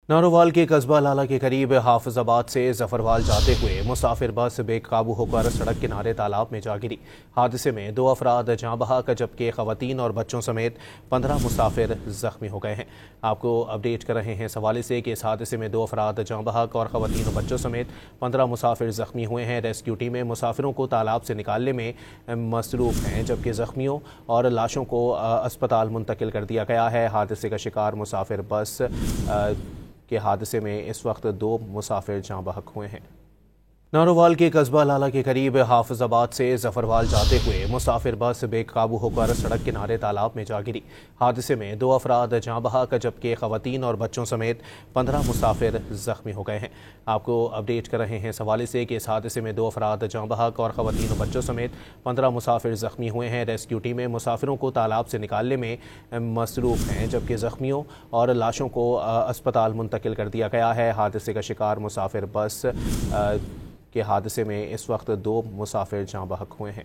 नारोवाल के कस्बा लाला के करीब हाफिजाबाद से जफरवाल जाते हुए मुसाफिर बस बेकाबू होकर सड़क किनारे तालाब में जा गिरी। हादसे में 2 अफराद जाँ बहक जबकि खवातीन और बच्चों समेत 15 मुसाफिर जख्मी हो गए हैं। आपको अपडेट कर रहे हैं इस हवाले से कि इस हादसे में 2 अफराद जाँ बहक और खवातीन और बच्चों समेत 15 मुसाफिर जख्मी हुए हैं। रेस्क्यू टीमें मुसाफिरों को तालाब से निकालने में मसरूफ हैं जबकि जख्मियों और लाशों को अस्पताल मुंतकिल कर दिया गया है। हादसे का शिकार मुसाफिर बस के हादसे में इस वक्त 2 मुसाफिर जाँ बहक हुए हैं। नारोवाल के कस्बा लाला के करीब हाफिजाबाद से जफरवाल जाते हुए मुसाफिर बस बेकाबू होकर सड़क किनारे तालाब में जा गिरी। हादसे में 2 अफराद जाँ बहक जबकि खवातीन और बच्चों समेत 15 मुसाफिर जख्मी हो गए हैं। आपको अपडेट कर रहे हैं इस हवाले से कि इस हादसे में 2 अफराद जाँ बहक और खवातीन और बच्चों समेत 15 मुसाफिर जख्मी हुए हैं। रेस्क्यू टीमें मुसाफिरों को तालाब से निकालने में मसरूफ हैं जबकि जख्मियों और लाशों को अस्पताल मुंतकिल कर दिया गया है। हादसे का शिकार मुसाफिर बस के हादसे में इस वक्त 2 मुसाफिर जाँ बहक हुए हैं।